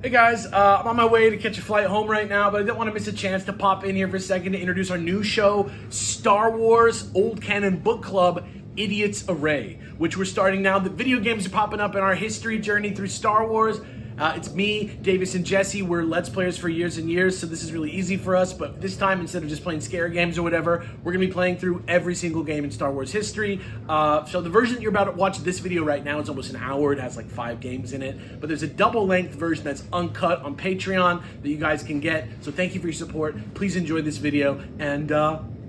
Hey guys, I'm on my way to catch a flight home right now, but I didn't want to miss a chance to pop in here for a second to introduce our new show, Star Wars Old Canon Book Club, Idiot's Array, which we're starting now. The video games are popping up in our history journey through Star Wars. It's me, Davis, and Jesse. We're Let's Players for years and years, so this is really easy for us. But this time, instead of just playing scare games or whatever, we're going to be playing through every single game in Star Wars history. So the version that you're about to watch this video right now is almost an hour. It has like 5 games in it. But there's a double-length version that's uncut on Patreon that you guys can get. So thank you for your support. Please enjoy this video, and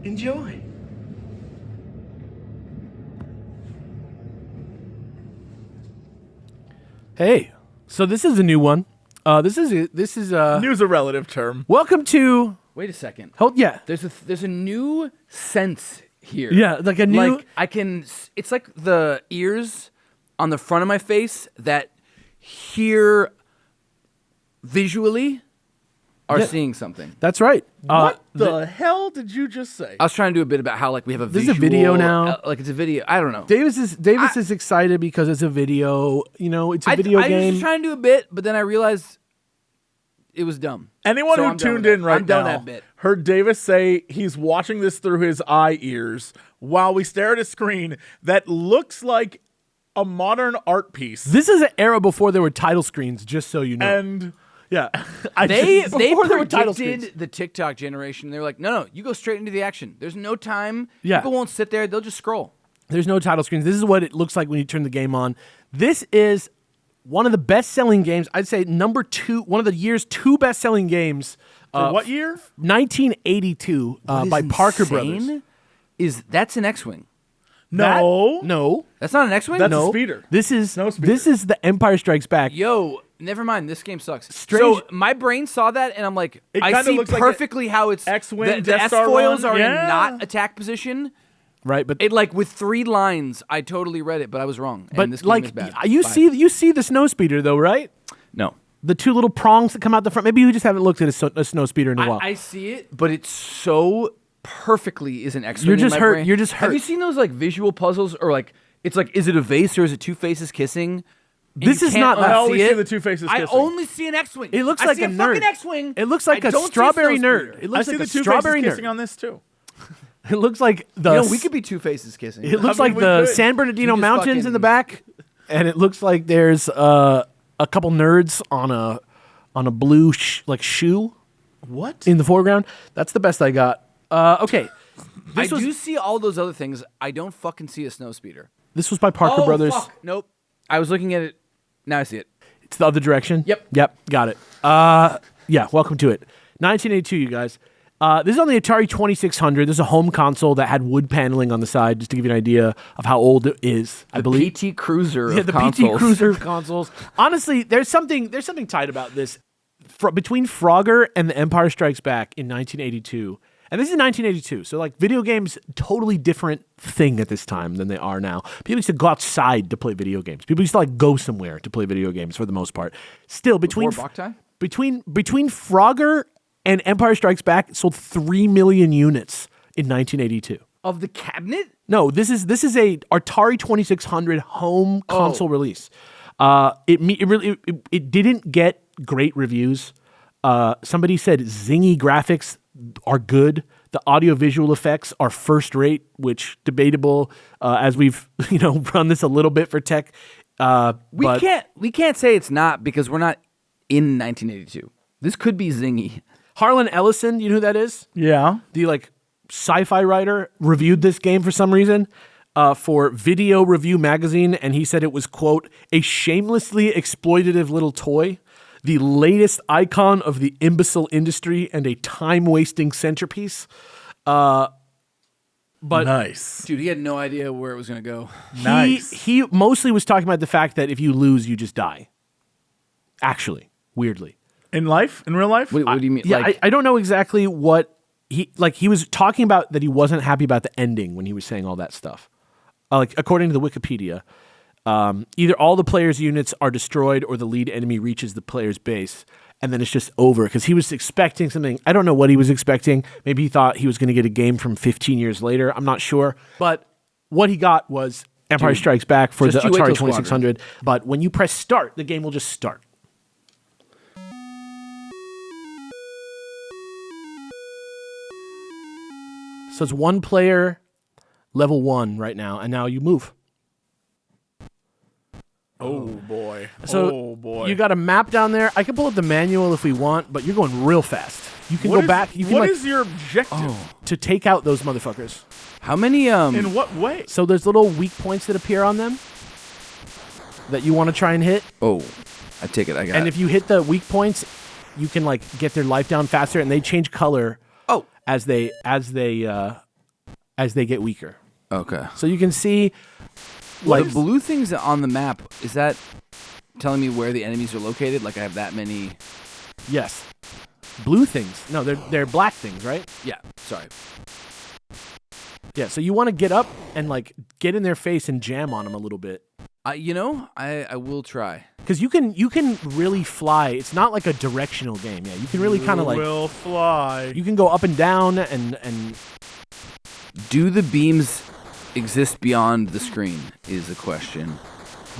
enjoy. Hey. So this is a new one. This is New's a relative term. Welcome to. Wait a second. Hold, yeah. There's a new sense here. Yeah, like a new. Like I can. It's like the ears on the front of my face that hear visually are seeing something. That's right. What the hell did you just say? I was trying to do a bit about how like we have a This visual. is a video now. Like it's a video. I don't know. Davis is excited because it's a video. You know, it's a video I game. was just trying to do a bit, but then I realized it was dumb. Anyone So who I'm done tuned with in that. right I'm done now that bit. heard Davis say he's watching this through his eye ears while we stare at a screen that looks like a modern art piece. This is an era before there were title screens. Just so you know. And yeah, They before there were title screens. predicted the TikTok generation. They were like, no, you go straight into the action. There's no time. Yeah. People won't sit there. They'll just scroll. There's no title screens. This is what it looks like when you turn the game on. This is one of the best-selling games. I'd say number 2, one of the year's 2 best-selling games. for what year? 1982 What is by Parker Brothers. insane That's an X-Wing. No. No. That's not an X-Wing? That's No. a speeder. This is Snow speeder. this is the Empire Strikes Back. Yo, never mind. This game sucks. Strange- So my brain saw that, and I'm like, It I kinda see looks like perfectly how it's X-Wing, the Death Star S-foils run. are Yeah. in not attack position. Right, but It like with 3 lines, I totally read it, but I was wrong. And this game like is bad. you Bye. see the snow speeder though, right? No. The 2 little prongs that come out the front. Maybe you just haven't looked at a snow speeder in a while. I see it, but it's so perfectly is an X-Wing. You're in just my hurt- brain. you're just Have you hurt. seen those like visual puzzles, or like it's like, is it a vase or is it 2 faces kissing? And This you is can't not- I always unsee see it? the 2 faces I kissing. only see an X-Wing. It looks I like see a a fucking nerd. X-Wing. It looks like I a don't see strawberry snow nerd. speeder. It I looks see like the a 2 strawberry faces kissing nerd. on this too. It looks like the. You know, we could be 2 faces kissing. It looks I like mean, we the could. San Bernardino You just Mountains in the fucking- back, and it looks like there's a couple nerds on a blue shoe What? in the foreground. That's the best I got. Okay, I do see all those other things. I don't fucking see a snow speeder. this was by Parker Brothers. Fuck. Nope. I was looking at it. Now I see it. It's the other direction. Yep. Got it. Yeah. Welcome to it. 1982, you guys. This is on the Atari 2600. This is a home console that had wood paneling on the side, just to give you an idea of how old it is. I believe. PT Cruiser Yeah, of the consoles. PT Cruiser of consoles. Honestly, there's something tight about this. Between Frogger and The Empire Strikes Back in 1982, and this is 1982, so like video games, totally different thing at this time than they are now. People used to go outside to play video games. People used to like go somewhere to play video games for the most part. Still, between Before Boktai? between Frogger and Empire Strikes Back, it sold 3 million units in 1982. Of the cabinet? No, this is a Atari 2600 home console release. It didn't get great reviews. Somebody said zingy graphics are good. The audio-visual effects are first rate, which debatable as we've run this a little bit for tech. We But can't say it's not because we're not in 1982. This could be zingy. Harlan Ellison, you know who that is? Yeah. The sci-fi writer, reviewed this game for some reason for Video Review magazine, and he said it was, quote, a shamelessly exploitative little toy, the latest icon of the imbecile industry, and a time-wasting centerpiece. But Nice. Dude, he had no idea where it was going to go. Nice. he mostly was talking about the fact that if you lose, you just die. Actually, weirdly. In life? In real life? Wait, what do you mean? Yeah, Like, I don't know exactly what he was talking about, that he wasn't happy about the ending when he was saying all that stuff. According to the Wikipedia, either all the player's units are destroyed or the lead enemy reaches the player's base, and then it's just over, because he was expecting something. I don't know what he was expecting. Maybe he thought he was going to get a game from 15 years later. I'm not sure. But what he got was Empire Strikes Back for the just you wait Atari till 2600. But when you press start, the game will just start. So it's 1 player, level 1 right now, and now you move. Oh boy. So oh boy. you got a map down there. I can pull up the manual if we want, but you're going real fast. You can go back. You can What is your objective? to take out those motherfuckers. How many? In what way? So there's little weak points that appear on them that you want to try and hit. Oh, I take it. I got And it. if you hit the weak points, you can like get their life down faster, and they change color Oh, as they get weaker. okay. So you can see Like the blue things on the map, is that telling me where the enemies are located? Like I have that many? yes, blue things. No, they're black things, right? Yeah. Sorry. Yeah. So you want to get up and like get in their face and jam on them a little bit. I will try. Because you can really fly. It's not like a directional game. Yeah, you can really kind of like will fly. you can go up and down and Do the beams exist beyond the screen? Is the question.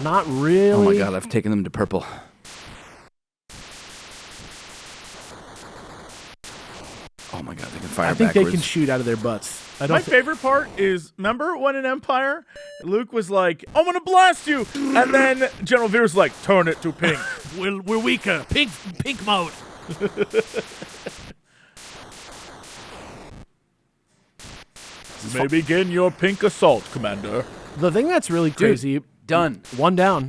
not really. Oh my god, I've taken them to purple. Oh my god, they can fire I think backwards. they can shoot out of their butts. I don't. My favorite part is, remember when in Empire, Luke was like, "I'm gonna blast you," and then General Veer's like, "Turn it to pink." We're weaker. Pink mode. May begin your pink assault, Commander. The thing that's really crazy. Done. 1 down.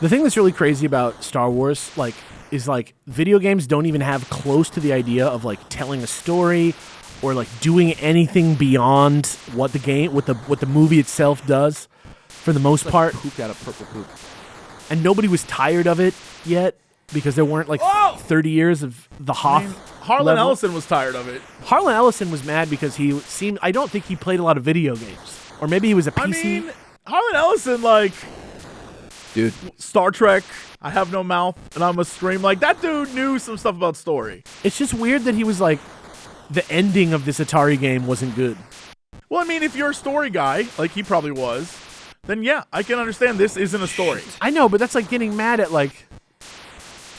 The thing that's really crazy about Star Wars, like, is like video games don't even have close to the idea of like telling a story or like doing anything beyond what the movie itself does, for the most part. Pooped out a purple poop. And nobody was tired of it yet because there weren't like 30 years of the Hoth. Harlan level. Ellison was tired of it. Harlan Ellison was mad because I don't think he played a lot of video games. Or maybe he was a PC. I mean, Harlan Ellison, like, Dude, Star Trek, I have no mouth, and I'm a scream. Like, that dude knew some stuff about story. It's just weird that he was like, the ending of this Atari game wasn't good. Well, I mean, if you're a story guy, like he probably was, then yeah, I can understand this isn't a story. I know, but that's like getting mad at like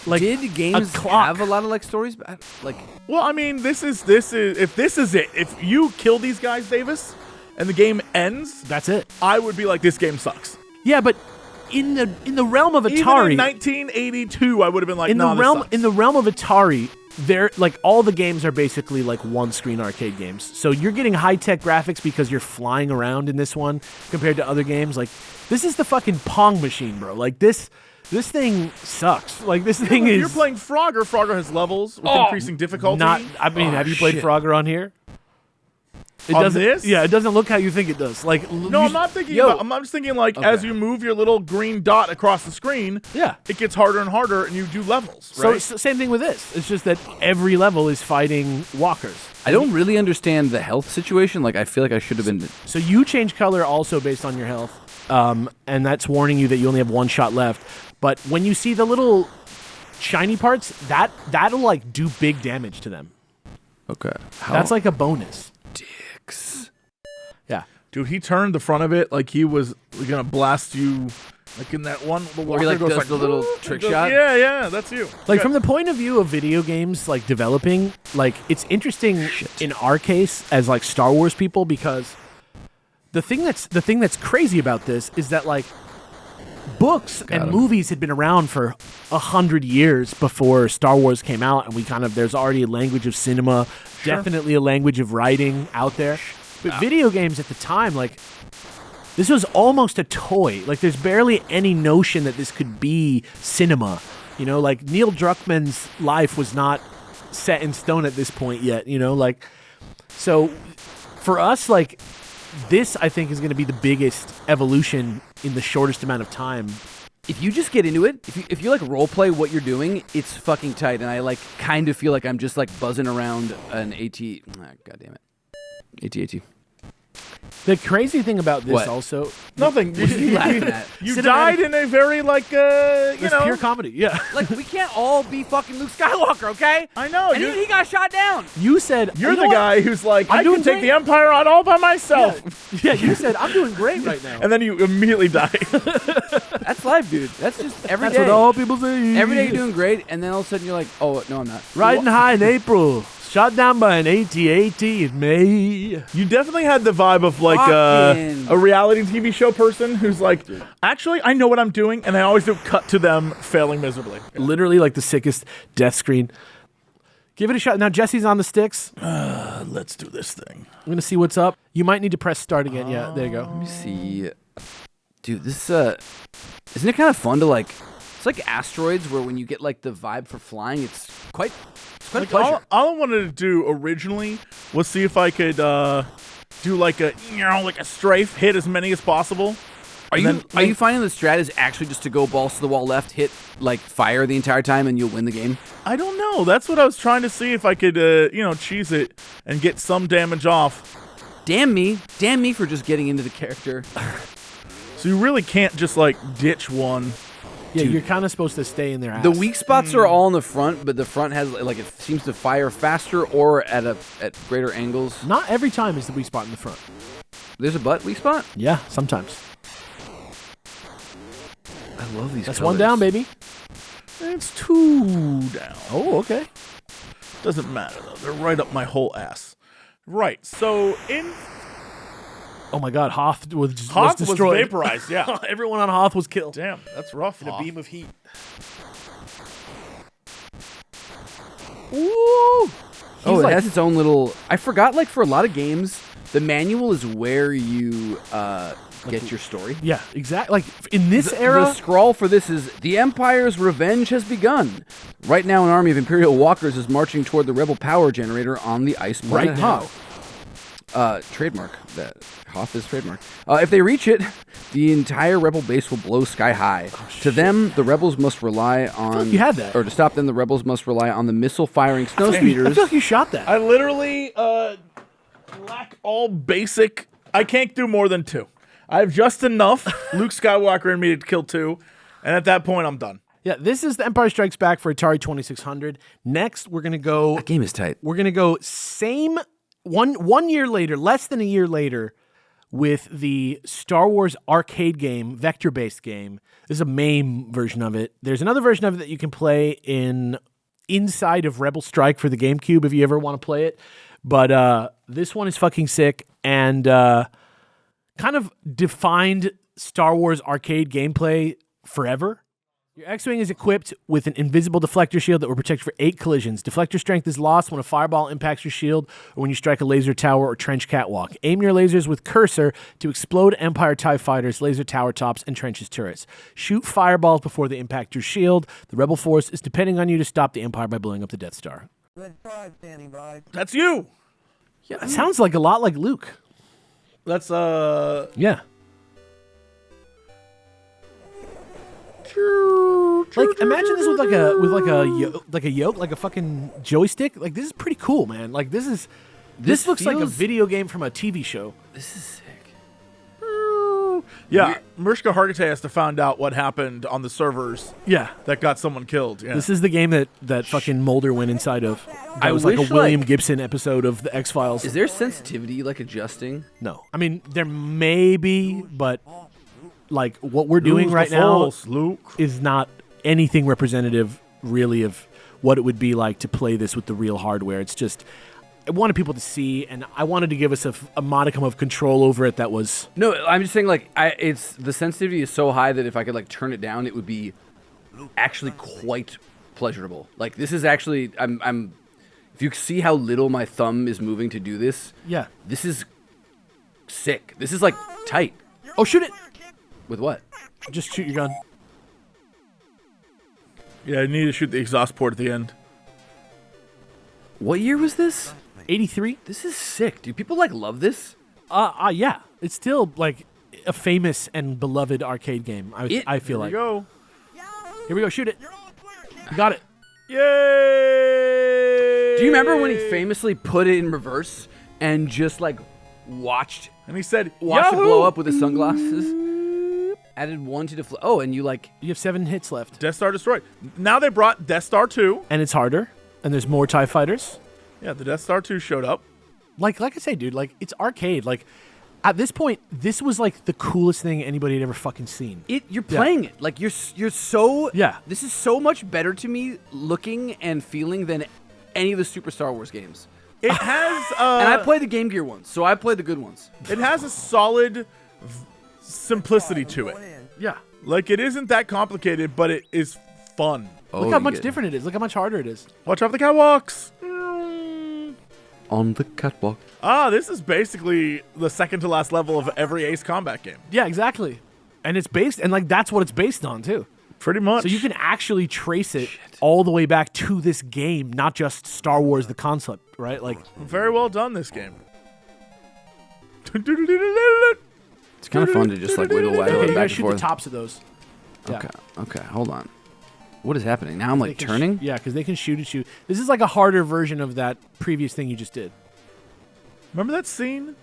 did games clock. have a lot of like stories? Like, Well, I mean, this is if this is it, if you kill these guys, Davis, and the game ends, that's it. I would be like, this game sucks. Yeah, but in the realm of Even Atari, in 1982, I would have been like, in no, the realm this sucks. in the realm of Atari, they're like all the games are basically like one-screen arcade games. So you're getting high-tech graphics because you're flying around in this one compared to other games. Like this is the fucking Pong machine, bro. Like this thing sucks. Like this thing is. You're playing Frogger. Frogger has levels with increasing difficulty. Have you played Frogger on here? It On doesn't. this? Yeah, it doesn't look how you think it does. Like No, I'm not thinking about. I'm just thinking like as you move your little green dot across the screen, Yeah. it gets harder and harder, and you do levels. So Right? it's the same thing with this. It's just that every level is fighting walkers. I don't really understand the health situation. Like, I feel like I should have been. So you change color also based on your health, and that's warning you that you only have 1 shot left. But when you see the little shiny parts, that'll like do big damage to them. Okay. That's like a bonus. dicks. Yeah. Dude, he turned the front of it like he was gonna blast you, like in that one. The Where he like walker does goes the little "Woo," trick goes, shot. Yeah, that's you. Like from the point of view of video games like developing, like it's interesting in our case as like Star Wars people because the thing that's crazy about this is that like books and movies had been around for 100 years before Star Wars came out, and there's already a language of cinema, definitely a language of writing out there. But video games at the time, like this was almost a toy. Like there's barely any notion that this could be cinema. You know, like Neil Druckmann's life was not set in stone at this point yet, you know, like so for us, like this I think is going to be the biggest evolution in the shortest amount of time. If you just get into it, if you like role play what you're doing, it's fucking tight. And I like kind of feel like I'm just like buzzing around an AT. God damn it, AT. The crazy thing about this What? also, Nothing. you laughing at? You Cinematic- died in a very like you it's know. pure comedy. Yeah. Like we can't all be fucking Luke Skywalker, okay? I know. And he got shot down. You said You're you know the what? guy who's like, I'm I doing can take great. the Empire on all by myself. Yeah, you said I'm doing great right now. And then you immediately die. That's life, dude. That's just every That's day. what all people say. Every day you're doing great, and then all of a sudden you're like, oh no, I'm not. Riding high in April, Shot down by an AT-AT in May. You definitely had the vibe of like Fucking- a reality TV show person who's like, actually, I know what I'm doing, and I always do cut to them failing miserably. Literally like the sickest death screen. Give it a shot. Now Jesse's on the sticks. Let's do this thing. I'm going to see what's up. You might need to press start again. Yeah, there you go. Let me see. Dude, this isn't it kind of fun to like? It's like asteroids, where when you get like the vibe for flying, it's quite a pleasure. All I wanted to do originally was see if I could do like a strafe, hit as many as possible. Are you finding the strat is actually just to go balls to the wall left, hit like fire the entire time, and you'll win the game? I don't know. That's what I was trying to see if I could, cheese it and get some damage off. Damn me for just getting into the character. So you really can't just like ditch one. Yeah, you're kind of supposed to stay in their ass. The weak spots are all in the front, but the front has like it seems to fire faster or at greater angles. Not every time is the weak spot in the front. There's a weak spot. Yeah, sometimes. I love these. That's colors. one down, baby. It's 2 down. Oh, okay. Doesn't matter though. They're right up my whole ass. Right. So in Oh my God, Hoth was Hoth destroyed. was vaporized. Yeah. Everyone on Hoth was killed. Damn, that's rough. In a Hoth. beam of heat. Ooh. He's It like- has its own little. I forgot. Like for a lot of games, the manual is where you get your story. Yeah, exactly. Like in this The era, scroll for this is the Empire's revenge has begun. Right now, an army of Imperial walkers is marching toward the rebel power generator on the ice planet Right now. Hoth. Trademark. That Hoth is trademark. If they reach it, the entire rebel base will blow sky high. To them, the rebels must rely on. like you had that. Or to stop them, the rebels must rely on the missile-firing snow I speeders. feel like you shot that. I literally lack all basic. I can't do more than 2. I have just enough Luke Skywalker in me to kill 2, and at that point, I'm done. Yeah, this is the Empire Strikes Back for Atari 2600. Next, we're gonna go. That game is tight. We're gonna go same one year later, less than a year later, with the Star Wars arcade game, vector-based game. This is a MAME version of it. There's another version of it that you can play inside of Rebel Strike for the GameCube if you ever want to play it. But this one is fucking sick and kind of defined Star Wars arcade gameplay forever. Your X-Wing is equipped with an invisible deflector shield that will protect for 8 collisions. Deflector strength is lost when a fireball impacts your shield or when you strike a laser tower or trench catwalk. Aim your lasers with cursor to explode Empire TIE fighters, laser tower tops, and trenches turrets. Shoot fireballs before they impact your shield. The Rebel force is depending on you to stop the Empire by blowing up the Death Star. That's you. Yeah, that sounds like a lot like Luke. That's Yeah. Like imagine this with like a yoke, like a fucking joystick. Like this is pretty cool, man. Like this looks like a feels- video game from a TV show. This is sick. yeah. Mariska Hargitay to find out what happened on the servers Yeah. that got someone killed. Yeah. This is the game that fucking Mulder went inside of. That I was like a wish, William like- Gibson episode of the X-Files. Is there sensitivity like adjusting? No. I mean, there may be, but like what we're doing Use the right now Force, Luke. is not anything representative really of what it would be like to play this with the real hardware. It's just I wanted people to see, and I wanted to give us a modicum of control over it that was No, I'm just saying like it's the sensitivity is so high that if I could like turn it down, it would be actually quite pleasurable. Like this is actually I'm if you see how little my thumb is moving to do this, yeah. this is sick. This is like tight. Oh, shoot it! With what? Just shoot your gun. Yeah, I need to shoot the exhaust port at the end. What year was this? 83. This is sick, dude. People like love this. Yeah. It's still like a famous and beloved arcade game. I feel like. Here we go. Here we go. Shoot it. You got it. Yay! Do you remember when he famously put it in reverse and just like watched And he said, it Yahoo! blow up with his sunglasses? Added one to deflect. Oh, and you like You have 7 hits left, Death Star destroyed. Now they brought Death Star 2. and it's harder. And there's more TIE fighters. Yeah, the Death Star 2 showed up. Like I say, dude. Like it's arcade. Like at this point, this was like the coolest thing anybody had ever fucking seen. it. You're playing it like you're so. Yeah. This is so much better to me looking and feeling than any of the Super Star Wars games. It has, And I played the Game Gear ones, so I played the good ones. it has a solid simplicity to it. Yeah. Like, it isn't that complicated, but it is fun. Look how much different it is. Look how much harder it is. Watch out for the catwalks. On the catwalk. This is basically the second to last level of every Ace Combat game. Yeah, exactly. And it's based, and like that's what it's based on too. Pretty much. So you can actually trace it all the way back to this game, not just Star Wars the concept, right? Like, Very well done, this game. It's kind of fun to just like wiggle okay, it you back gotta and shoot forth. the tops of those. Yeah. Okay, hold on. What is happening? Now I'm They like can turning? yeah, because they can shoot at you. This is like a harder version of that previous thing you just did. Remember that scene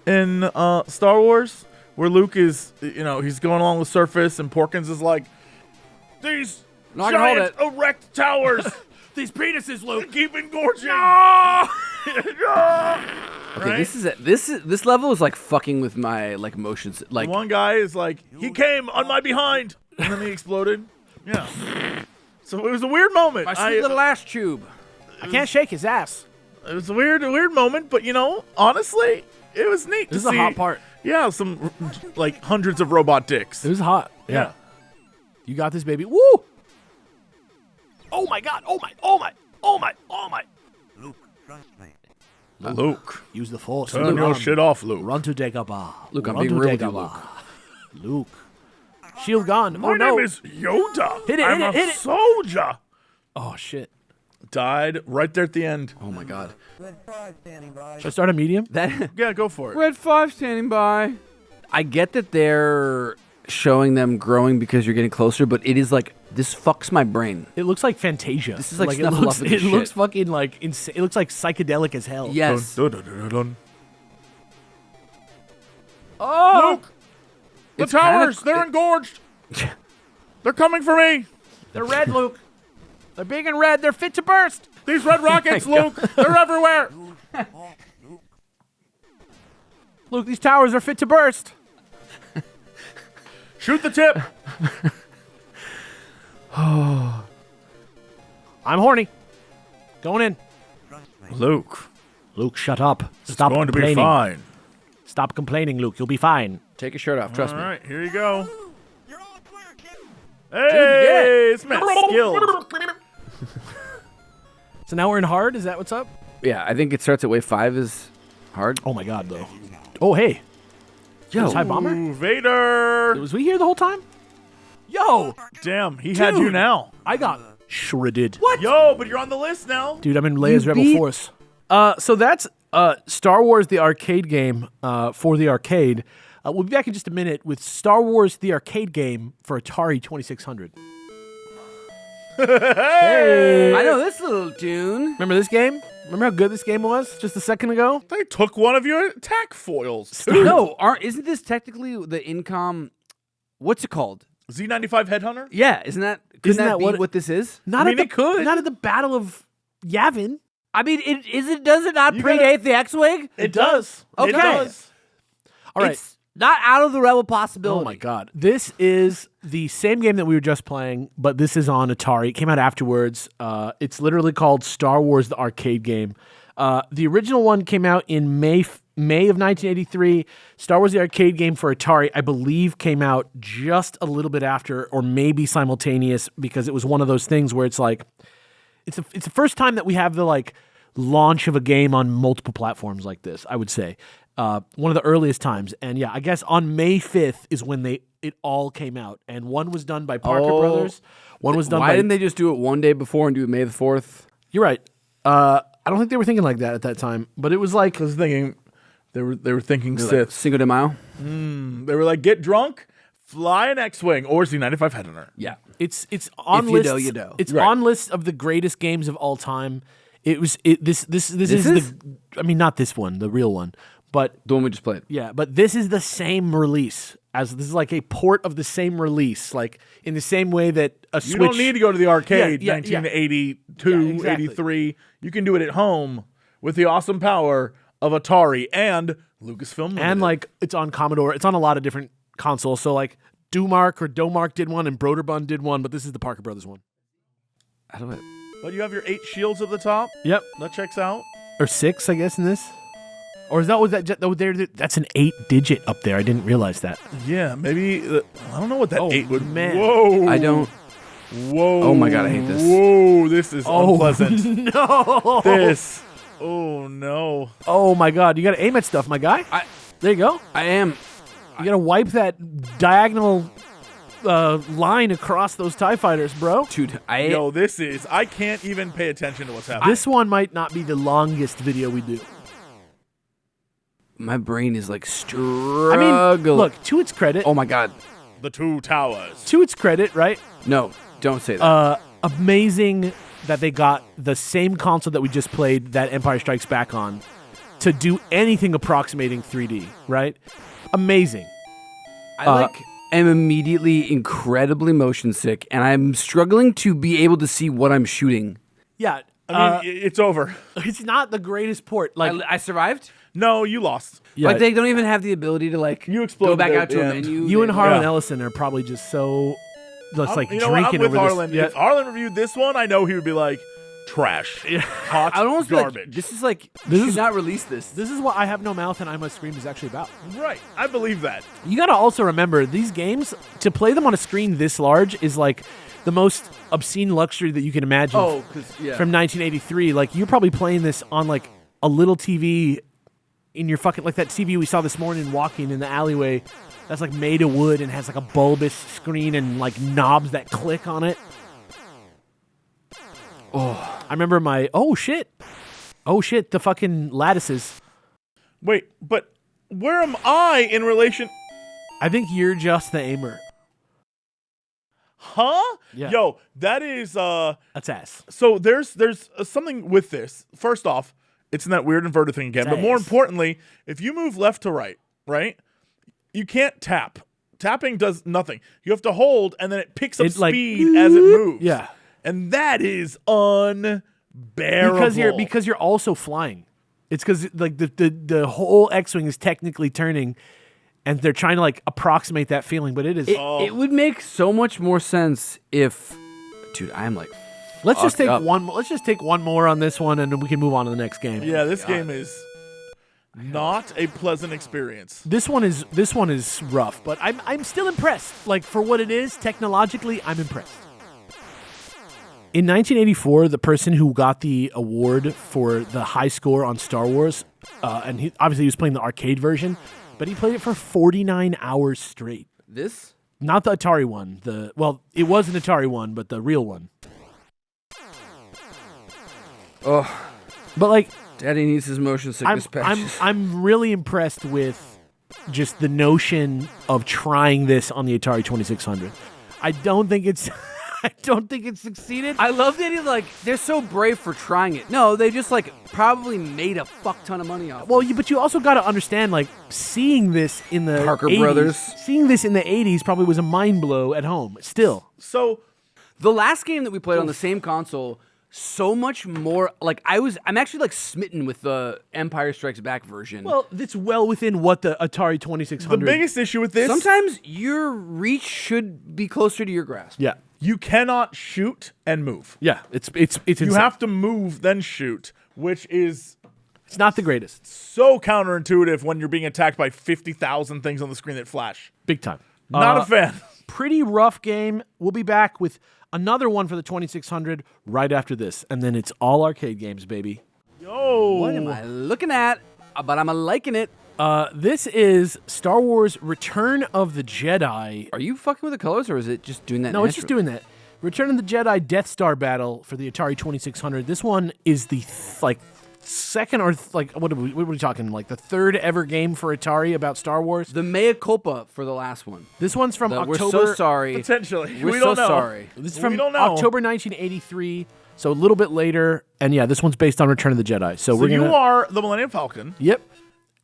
in Star Wars where Luke is, he's going along the surface and Porkins is like, these Not gonna hold giant erect towers These penises, Luke. keep engorging. Okay, this level is like fucking with my like motions. Like One guy is like, he came on my behind, and then he exploded. Yeah. So it was a weird moment. my sweet little ass tube. I can't shake his ass. It was a weird moment, but honestly, it was neat. This to is a see, hot part. Yeah, some like hundreds of robot dicks. It was hot. Yeah. You got this, baby. Woo! Oh my god. Oh my. Oh my. Oh my. Oh my. Luke, Use the force. turn your shit off, Luke. Run to Dagobah. Luke, I'm Run being to real with you, Dagobah. Luke. Shield gone. My Oh no. name is Yoda. Hit it, I'm hit it, a hit it. soldier. Oh shit. Died right there at the end. Oh my god. Should I start a medium? That Yeah, go for it. Red 5 standing by. I get that they're showing them growing because you're getting closer, but it is like this fucks my brain. It looks like Fantasia. This is like it looks, Snuffleupagus it looks shit. fucking like insane. It looks like psychedelic as hell. Yes. Dun, dun, dun, dun, dun. Oh. Luke, the It's kinda- towers, they're engorged. They're coming for me. They're red, Luke. They're big and red. They're fit to burst. These red rockets, Luke, they're everywhere. Luke, these towers are fit to burst. Shoot the tip. I'm horny. Going in. Luke, Luke, shut up. Stop going to complaining. be fine. Stop complaining, Luke. You'll be fine. Take your shirt off, trust All me. right, here you go. You're all clear, kid. Hey, this man's skilled. So now we're in hard. Is that what's up? Yeah, I think it starts at wave 5 is hard. Oh my god, though. Oh hey. Yo. TIE bomber. Ooh, Vader. Was we here the whole time? Yo, Damn, he had you Dude. now. I got shredded. Yo, but you're on the list now. Dude, I'm in Leia's You Rebel beat- Force. So that's Star Wars the arcade game for the arcade. We'll be back in just a minute with Star Wars the arcade game for Atari 2600. Hey! I know this little tune. Remember this game? Remember how good this game was just a second ago? They took one of your attack foils. No, isn't this technically the Incom? What's it called? Z95 Headhunter? Yeah, isn't that? Couldn't Isn't that that be what- what this is? Not I mean, at the, it could. Not at the Battle of Yavin. I mean, does it not You predate the X-Wing? It does. Okay. It does. All right. It's not out of the Rebel possibility. Oh my god. This is the same game that we were just playing, but this is on Atari. It came out afterwards. It's literally called Star Wars the arcade game. The original one came out in May of 1983. Star Wars the arcade game for Atari, I believe, came out just a little bit after, or maybe simultaneous, because it was one of those things where it's like it's the first time that we have the like launch of a game on multiple platforms like this, I would say. One of the earliest times. And yeah, I guess on May 5th is when it all came out. And one was done by Parker Oh. Brothers. One was done Why by... didn't they just do it one day before and do it May the 4th? You're right. I don't think they were thinking like that at that time. But it was like... I was thinking, they were thinking Like Sith. Cinco de Mayo? They were like, get drunk, fly an X-Wing, or Z95 Headhunter. Yeah. It's on If you lists. know, you know. It's Right. on lists of the greatest games of all time. This is is? the... I mean, not this one, the real one. But The one we just played. yeah, but this is the same release. This is like a port of the same release. Like in the same way that a You Switch... don't need to go to the arcade, Yeah, 1982, Yeah, exactly. 83. You can do it at home with the awesome power of Atari and Lucasfilm Limited. And like it's on Commodore. It's on a lot of different consoles. So like Domark or Domark did one and Broderbund did one, but this is the Parker Brothers one. How do I... But you have your 8 shields at the top. Yep. That checks out. Or 6, I guess, in this. Or is that was that? That's an 8-digit up there. I didn't realize that. Yeah, maybe. I don't know what that 8 would. man. Whoa. I don't. Whoa. Oh my God, I hate this. Whoa, this is unpleasant. No. This. Oh no. Oh my God, you got to aim at stuff, my guy. There you go. I am. You got to wipe that diagonal line across those TIE fighters, bro. Dude, Yo, this is. I can't even pay attention to what's happening. This one might not be the longest video we do. my brain is like struggling. I mean, look, to its credit. Oh my God. The 2 towers. To its credit, right? No, don't say that. Amazing that they got the same console that we just played that Empire Strikes Back on to do anything approximating 3D, right? Amazing. I am immediately incredibly motion sick, and I'm struggling to be able to see what I'm shooting. Yeah. I mean, it's over. It's not the greatest port. Like, I survived. No, you lost. yeah, Like they don't even have the ability to like You go exploded back at out to the a end. menu. you and They- Harlan Yeah. Ellison are probably just so just like You know what? I'm drinking with over Harlan. this. If Harlan reviewed this one, I know he would be like, trash. Hot I would almost be like, garbage. this is like This you should is- not release this. This is what I Have No Mouth and I Must Scream is actually about. Right. I believe that. You got to also remember these games, to play them on a screen this large is like the most obscene luxury that you can imagine. Oh, because yeah. From 1983, like you're probably playing this on like a little TV in your fucking, like that TV we saw this morning walking in the alleyway that's like made of wood and has like a bulbous screen and like knobs that click on it. Oh, I remember oh shit, the fucking lattices. Wait, but where am I in relation? I think you're just the aimer. Huh? Yeah. Yo, that is That's ass. so there's something with this. First off, it's in that weird inverted thing again. But more Nice. importantly, if you move left to right, you can't tap. Tapping does nothing. You have to hold, and then it picks up It, like, speed as it moves. Yeah. And that is unbearable. Because you're also flying. It's because like the whole X-wing is technically turning, and they're trying to like approximate that feeling, but it is. It would make so much more sense if, dude, I'm like, let's just take up. one. Let's just take one more on this one, and then we can move on to the next game. Yeah, this game is not a pleasant experience. This one is rough, but I'm still impressed. Like for what it is, technologically, I'm impressed. In 1984, the person who got the award for the high score on Star Wars, and he was playing the arcade version, but he played it for 49 hours straight. this? Not the Atari one. It was an Atari one, but the real one. Oh, But like, Daddy needs his motion sickness patches. I'm really impressed with just the notion of trying this on the Atari 2600. I don't think it's succeeded. I love the idea, like, they're so brave for trying it. No, they just, like, probably made a fuck ton of money off Well, but you also got to understand, like, seeing this in the Parker 80s, Brothers. seeing this in the 80s probably was a mind blow at home. Still, So The last game that we played on the same console, so much more, like, I'm actually, like, smitten with the Empire Strikes Back version. well, it's well within what the Atari the 2600. biggest issue with this, sometimes your reach should be closer to your grasp. yeah, you cannot shoot and move. yeah, it's You insane. have to move, then shoot, which is It's not the greatest, so counterintuitive when you're being attacked by 50,000 things on the screen that flash. big time. Not a fan. Pretty rough game. We'll be back with another one for the 2600 right after this, and then it's all arcade games, baby. Yo. What am I looking at? But I'm liking it. This is Star Wars Return of the Jedi. Are you fucking with the colors, or is it just doing that? No, it's just doing that. Return of the Jedi Death Star battle for the Atari 2600. This one is the second or what are we talking, like the third ever game for Atari about Star Wars. the mea culpa for the last one. This one's from October. We're so sorry. Potentially. We're we so don't know. sorry. This is We from don't know. October 1983, so a little bit later. And yeah, this one's based on Return of the Jedi. So So we're you gonna. are the Millennium Falcon. Yep.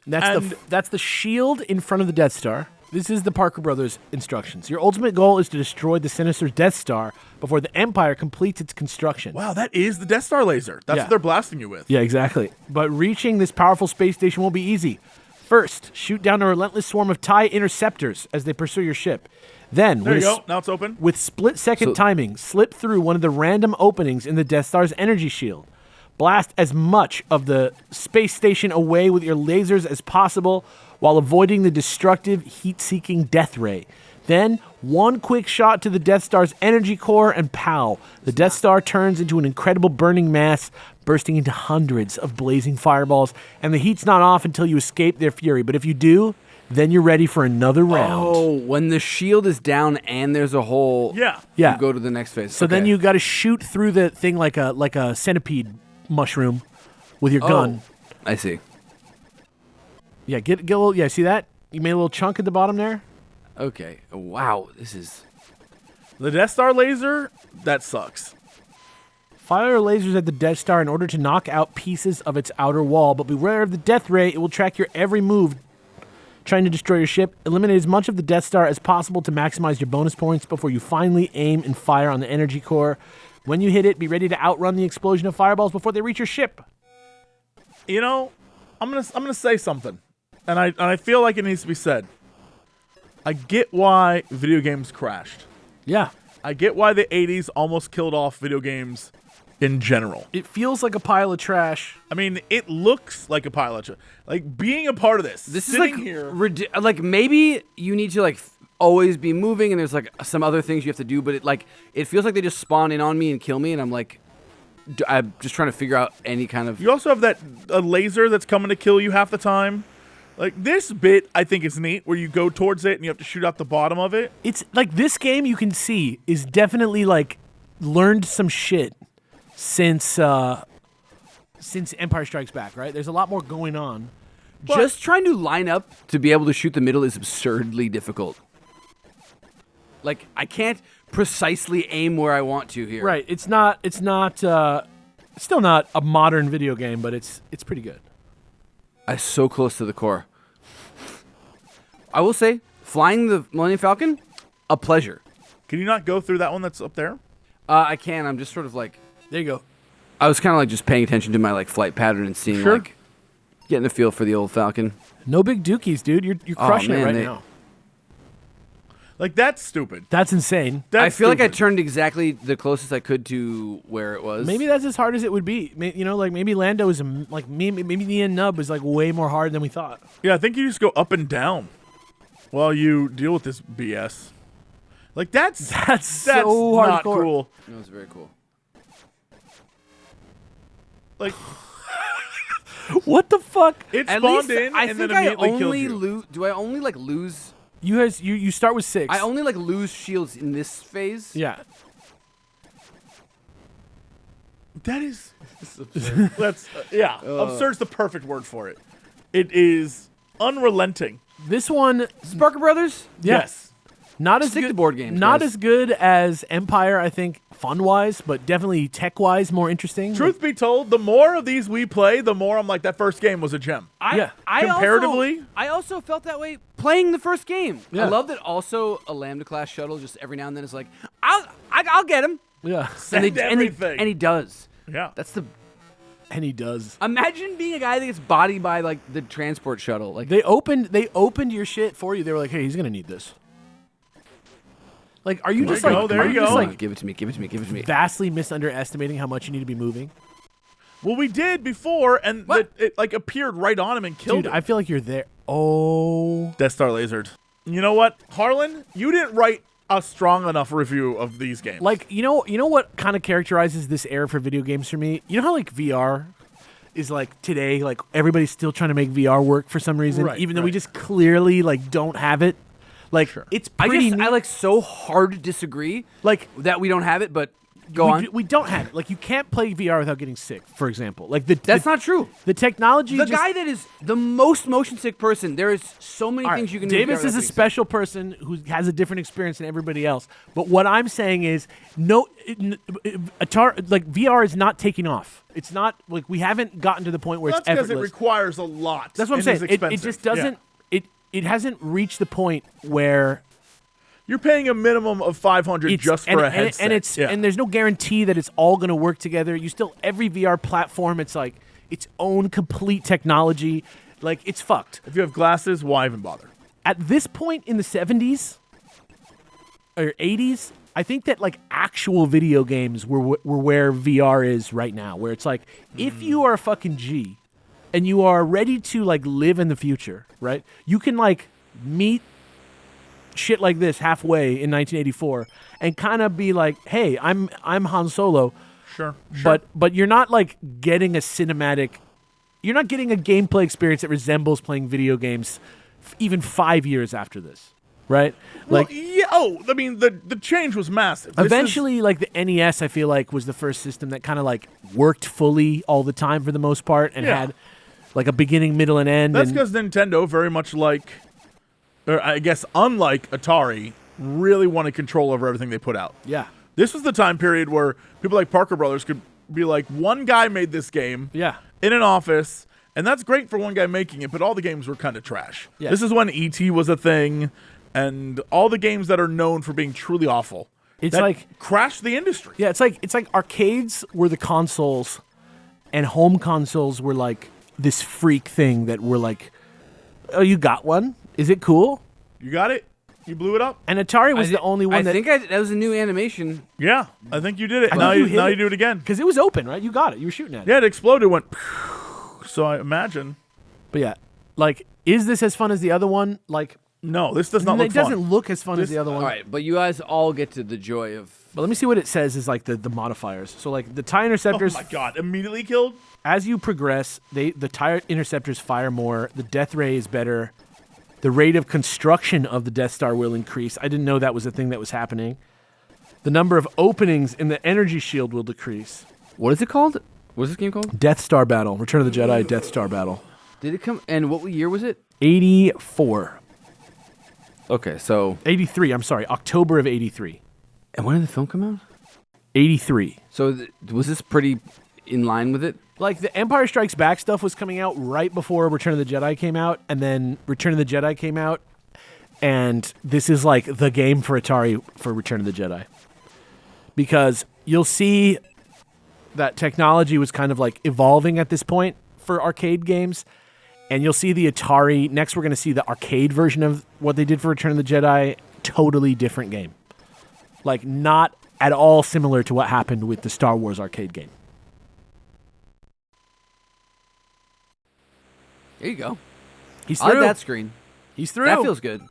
That's And- that's the shield in front of the Death Star. This is the Parker Brothers instructions. Your ultimate goal is to destroy the sinister Death Star before the Empire completes its construction. Wow, that is the Death Star laser. That's Yeah. what they're blasting you with. Yeah, exactly. But reaching this powerful space station won't be easy. First, shoot down a relentless swarm of TIE interceptors as they pursue your ship. Then, There you go. Now it's open. with split-second timing, slip through one of the random openings in the Death Star's energy shield. Blast as much of the space station away with your lasers as possible while avoiding the destructive, heat-seeking death ray. Then, one quick shot to the Death Star's energy core and pow. The Death Star turns into an incredible burning mass, bursting into hundreds of blazing fireballs, and the heat's not off until you escape their fury. But if you do, then you're ready for another round. Oh, when the shield is down and there's a hole, Yeah. Yeah. you go to the next phase. So then Okay. you got to shoot through the thing like a centipede mushroom with your gun. I see. Yeah, get a little. Yeah, see that? You made a little chunk at the bottom there. Okay. Wow, this is... The Death Star laser, that sucks. Fire lasers at the Death Star in order to knock out pieces of its outer wall, but beware of the death ray. It will track your every move, trying to destroy your ship. Eliminate as much of the Death Star as possible to maximize your bonus points before you finally aim and fire on the energy core. When you hit it, be ready to outrun the explosion of fireballs before they reach your ship. You know, I'm gonna say something, and I feel like it needs to be said. I get why video games crashed. Yeah. I get why the 80s almost killed off video games in general. It feels like a pile of trash. I mean, it looks like a pile of like being a part of this. This is sitting like here. like maybe you need to like always be moving, and there's like some other things you have to do, but it feels like they just spawn in on me and kill me, and I'm like, I'm just trying to figure out any kind of. You also have that a laser that's coming to kill you half the time. Like this bit, I think is neat, where you go towards it and you have to shoot out the bottom of it. It's like this game you can see is definitely like learned some shit since Empire Strikes Back, right? There's a lot more going on. Just trying to line up to be able to shoot the middle is absurdly difficult. Like I can't precisely aim where I want to here. Right. It's still not a modern video game, but it's pretty good. I'm so close to the core. I will say, flying the Millennium Falcon, a pleasure. Can you not go through that one that's up there? I can. I'm just sort of like. There you go. I was kind of like just paying attention to my like flight pattern and seeing Sure. like getting a feel for the old Falcon. No big dookies, dude. You're crushing it man, right they- now. Like that's stupid. That's insane. That's I feel like I stupid. turned exactly the closest I could to where it was. Maybe that's as hard as it would be. You know, like maybe Lando is like maybe the end nub is like way more hard than we thought. Yeah, I think you just go up and down while you deal with this BS. Like that's so not hardcore. cool. It was very cool. Like What the fuck? it At spawned least in I and think then I immediately killed only you. lose. Do I only like lose? You start with 6. I only like lose shields in this phase. Yeah. That is that's absurd's the perfect word for it. It is unrelenting. This one, Parker Brothers. yeah. Yes. Not as Stick good. to board games, Not guys. as good as Empire, I think, fun-wise, but definitely tech-wise more interesting. Truth be told, the more of these we play, the more I'm like that first game was a gem. Yeah. Comparatively? I also felt that way playing the first game. Yeah. I love that also a Lambda class shuttle just every now and then is like, I'll get him. Yeah. Send everything. And he does. Yeah. That's the. And he does. Imagine being a guy that gets bodied by like the transport shuttle. Like They opened your shit for you. They were like, "Hey, he's gonna need this." Like, are you just you like, go, there are you you just go. like give it to me. Give it to me. Give it to me. vastly misunderestimating how much you need to be moving? Well, we did before, and it like appeared right on him and killed Dude, him. I feel like you're there. Oh, Death Star lasered. You know what, Harlan? You didn't write a strong enough review of these games. like you know what kind of characterizes this era for video games for me? You know how like VR is like today, like everybody's still trying to make VR work for some reason, Right, even though we right. just clearly like don't have it. Like it's I pretty. guess I like so hard to disagree like that we don't have it, but go on. we don't have it. Like you can't play VR without getting sick. For example, like That's not true. the technology. The just, guy that is the most motion sick person, there is so many All things right, you can do. Davis without is a getting sick. special person who has a different experience than everybody else. But what I'm saying is, no, Atari, like VR is not taking off. It's not like we haven't gotten to the point where Well, it's that's because it effortless. requires a lot. That's what I'm and saying. is It expensive. just doesn't. It hasn't reached the point where You're paying a minimum of $500 it's just for a headset. and there's no guarantee that it's all going to work together. You still every VR platform, it's like its own complete technology. Like, it's fucked. If you have glasses, why even bother? At this point in the 70s or 80s, I think that like actual video games were where VR is right now, where it's like if you are a fucking G and you are ready to like live in the future, right? You can like meet shit like this halfway in 1984 and kind of be like, "Hey, I'm Han Solo." Sure. But you're not like getting a cinematic, you're not getting a gameplay experience that resembles playing video games even 5 years after this, right? Well, Like yeah. Oh, I mean, the change was massive. This eventually, like the NES, I feel like was the first system that kind of like worked fully all the time for the most part and Yeah. had like a beginning, middle, and end. That's and- because Nintendo, very much like, or I guess unlike Atari, really wanted control over everything they put out. yeah, This was the time period where people like Parker Brothers could be like, one guy made this game yeah, in an office, and that's great for one guy making it, but all the games were kind of trash. Yeah. This is when E.T. was a thing, and all the games that are known for being truly awful. It's that like- crashed the industry. yeah. It's like arcades were the consoles, and home consoles were like this freak thing that were like, oh, you got one? Is it cool? You got it? You blew it up? And Atari was the only one I that think that was a new animation. Yeah, I think you did it. I Now think you you, hit now it. you do it again. because it was open, right? You got it. You were shooting at it. Yeah, it exploded, went. So I imagine. But yeah, like, is this as fun as the other one? Like, No, this does not it look doesn't fun. look as fun as This- the other one. All right, but you guys all get to the joy of. But let me see what it says is like the modifiers. So like the TIE Oh interceptors, my god! Immediately killed. as you progress, the TIE interceptors fire more. The death ray is better. The rate of construction of the Death Star will increase. I didn't know that was a thing that was happening. The number of openings in the energy shield will decrease. What is it called? What's this game called? Death Star Battle, Return of the Jedi, Death Star Battle. Did it come? And what year was it? 84. Okay, so 83, I'm sorry, October of 83. and when did the film come out? 83. So was this pretty in line with it? Like the Empire Strikes Back stuff was coming out right before Return of the Jedi came out, and then Return of the Jedi came out, and this is like the game for Atari for Return of the Jedi. Because you'll see that technology was kind of like evolving at this point for arcade games, and you'll see the Atari, next we're going to see the arcade version of what they did for Return of the Jedi, totally different game. Like not at all similar to what happened with the Star Wars arcade game. There you go. He's I like through. that screen. He's through. That feels good.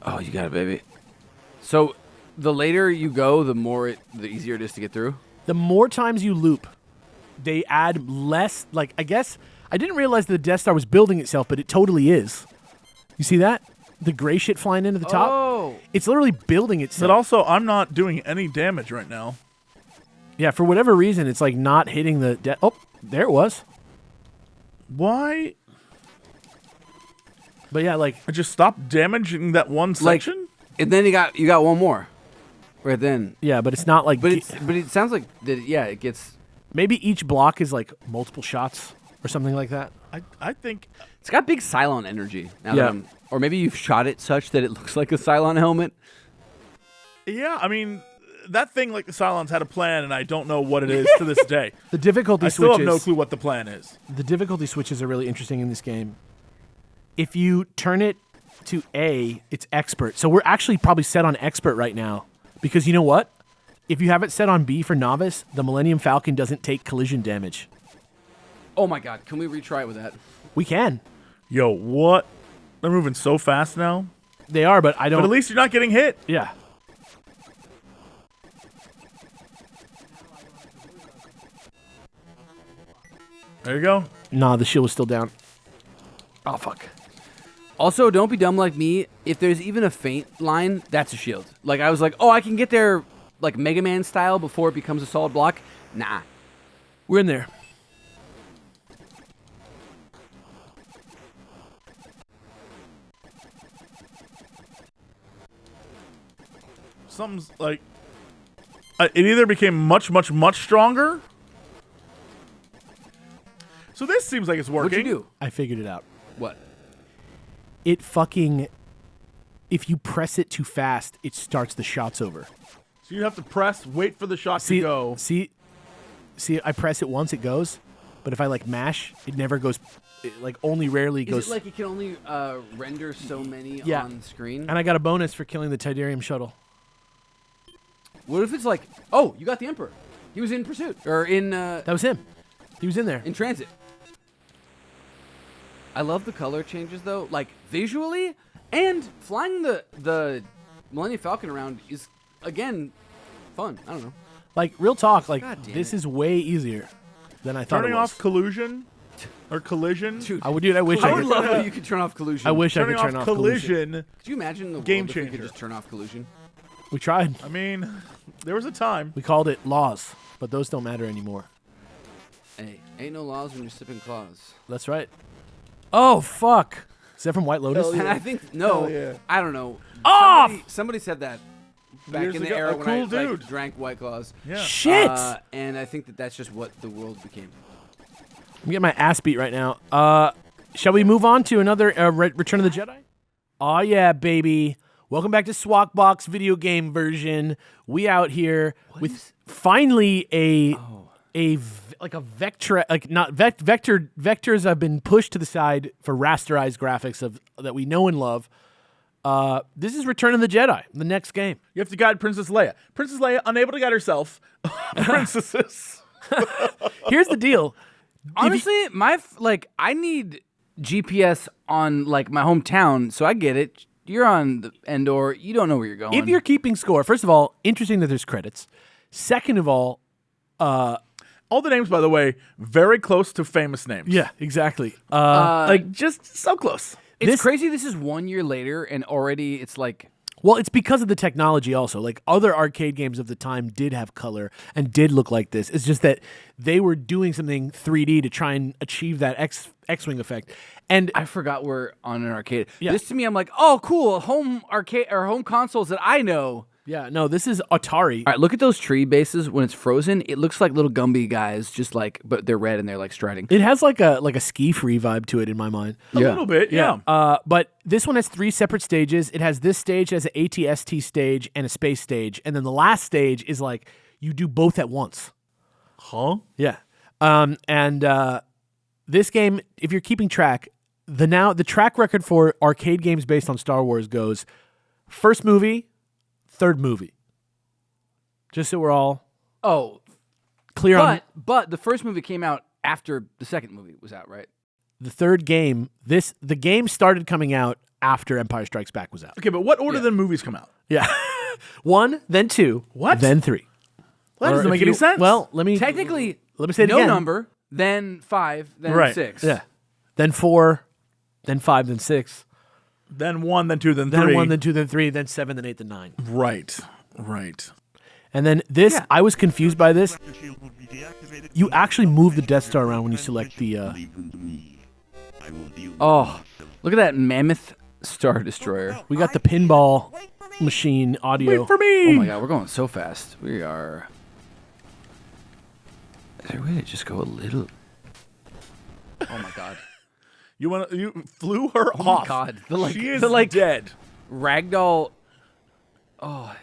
Oh, you got it, baby. So, the later you go, the easier it is to get through. The more times you loop, they add less. Like, I guess I didn't realize the Death Star was building itself, but it totally is. You see that? The gray shit flying into the top? Oh. It's literally building itself. But also, I'm not doing any damage right now. Yeah, for whatever reason, it's like not hitting the. Oh, there it was. Why? But yeah, like I just stopped damaging that one Like, section? and then you got one more, right then. yeah, but it's not like. But it sounds like that. Yeah, it gets. maybe each block is like multiple shots or something like that. I think It's got big Cylon energy. Now Yeah. that or maybe you've shot it such that it looks like a Cylon helmet. yeah, I mean that thing like the Cylons had a plan and I don't know what it is to this day. The difficulty I still switches. have no clue what the plan is. The difficulty switches are really interesting in this game. If you turn it to A, it's expert. So we're actually probably set on expert right now. Because you know what? If you have it set on B for novice, the Millennium Falcon doesn't take collision damage. Oh my God! Can we retry it with that? We can. Yo, what? They're moving so fast now. They are, but I don't. But at least you're not getting hit. Yeah. There you go. Nah, the shield is still down. Oh, fuck. Also, don't be dumb like me. If there's even a faint line, that's a shield. Like I was like, oh, I can get there like Mega Man style before it becomes a solid block. Nah. We're in there. Something's like it either became much stronger. So this seems like it's working. What'd you do? I figured it out. What? It fucking... If you press it too fast, it starts the shots over. So you have to press, wait for the shot See, to go. see, I press it once, it goes. But if I like mash, it never goes. It, like only rarely Is goes. it like it can only render so many Yeah. on screen? And I got a bonus for killing the Tidarium shuttle. What if it's like, oh, you got the Emperor. He was in pursuit or in That was him. He was in there. in transit. I love the color changes though, like visually, and flying the Millennium Falcon around is again fun. I don't know. Like real talk. Like God damn this it. is way easier than I thought. Turning it was. off collusion or collision. Dude, I would, dude. I wish I I would could. love if you could turn off collusion. I wish I Turning could turn off off collision. collision. Could you imagine the Game world if we changer. could just turn off collusion? We tried. I mean, there was a time. We called it laws, but those don't matter anymore. Hey, ain't no laws when you're sipping claws. That's right. Oh fuck! Is that from White Lotus? And I think no, Hell yeah. I don't know. Off! Somebody said that back Years in the ago. era A when I cool dude. like, drank White Claws. Yeah. Shit! And I think that that's just what the world became. I'm getting my ass beat right now. Shall we move on to another Return of the Jedi? Oh yeah, baby! Welcome back to SWOCBC video game version. We out here with finally like a vector, like not vectors have been pushed to the side for rasterized graphics of that we know and love. This is Return of the Jedi, the next game. You have to guide Princess Leia. Princess Leia, unable to guide herself. Princesses. Here's the deal. Honestly, I need GPS on like my hometown, so I get it. You're on the Endor. You don't know where you're going. If you're keeping score, first of all, interesting that there's credits. Second of all, All the names, by the way, very close to famous names. yeah, exactly. Like, just so close. it's crazy. This is 1 year later, and already it's like. Well, it's because of the technology also. Like other arcade games of the time did have color and did look like this. It's just that they were doing something 3D to try and achieve that X-Wing effect. And I forgot we're on an arcade. Yeah. This to me, I'm like, oh, cool, home arcade or home consoles that I know. yeah, no, this is Atari. All right, look at those tree bases when it's frozen. It looks like little Gumby guys, just like, but they're red and they're like striding. It has like a ski-free vibe to it in my mind. A little bit, yeah. But this one has 3 separate stages. It has this stage as an ATST stage and a space stage, and then the last stage is like you do both at once. Huh? Yeah. This game, if you're keeping track, the track record for arcade games based on Star Wars goes first movie, third movie. Just so we're all clear on But the first movie came out after the second movie was out, right? the third game. The game started coming out after Empire Strikes Back was out. Okay, but what order Yeah. then movies come out? Yeah. 1, then 2, What? then 3. That doesn't Or make if any you- sense. Well, let me Technically, let me say it no again. number, then 5, then Right. 6. Yeah. Then 4, then 5, then 6. then 1, then 2, then 3. Then 1, then 2, then 3, then 7, then 8, then 9. Right. Right. And then this, Yeah. I was confused by this. Your shield will be deactivated. You actually move the Death Star around when you select the. Leave them to me. I will deal with Oh, look at that mammoth Star Destroyer. We got the pinball machine audio. Wait for me. Oh my god, we're going so fast. We are. Is there a way to just go a little? Oh my god. You flew her Oh my off. god. She is the dead. ragdoll. Oh,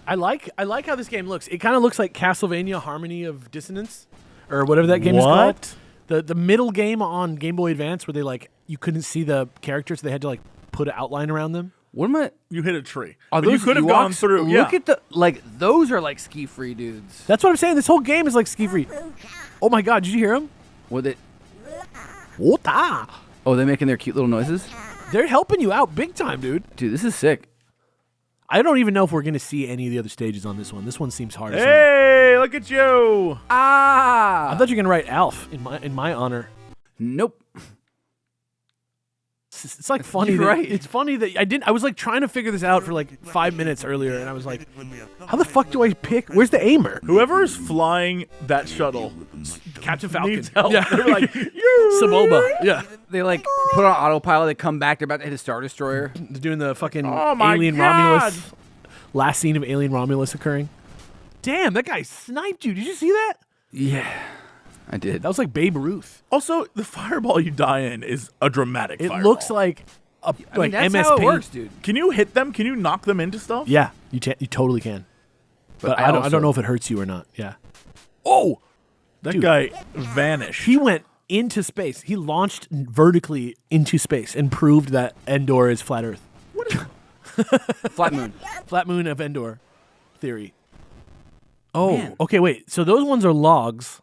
I like how this game looks. It kind of looks like Castlevania Harmony of Dissonance, or whatever that game is called. The middle game on Game Boy Advance where they you couldn't see the characters, so they had to put an outline around them. what am I? You hit a tree. Are But you those could have Ewoks? gone through. Look yeah. at the those are like ski free dudes. That's what I'm saying. This whole game is like ski free. Oh my god, did you hear them? What it? Ota! Oh, they're making their cute little noises. They're helping you out big time, dude. Dude, this is sick. I don't even know if we're gonna see any of the other stages on this one. This one seems hard. as hell. Hey, look at you. Ah. I thought you were gonna write Alf in my honor. Nope. It's like funny. You're that, right. It's funny that I didn't. I was like trying to figure this out for like 5 minutes earlier, and I was like, "How the fuck do I pick? Where's the aimer?" Whoever is flying that shuttle Captain Falcon. needs help. Yeah. They're like, you. Saboba. Yeah, They like put on autopilot. They come back. They're about to hit a Star Destroyer. they're doing the fucking Oh my Alien God. Romulus. Last scene of Alien Romulus occurring. Damn, that guy sniped you. Did you see that? Yeah, I did. That was like Babe Ruth. Also, the fireball you die in is a dramatic It fireball. looks like like that's MS how it Paint. works, dude. Can you hit them? Can you knock them into stuff? Yeah, you totally can. But I don't know if it hurts you or not. Yeah. Oh, That Dude. guy vanished. he went into space. He launched vertically into space and proved that Endor is flat Earth. Flat moon. Flat moon of Endor theory. Oh, Man. okay, wait. So those ones are logs.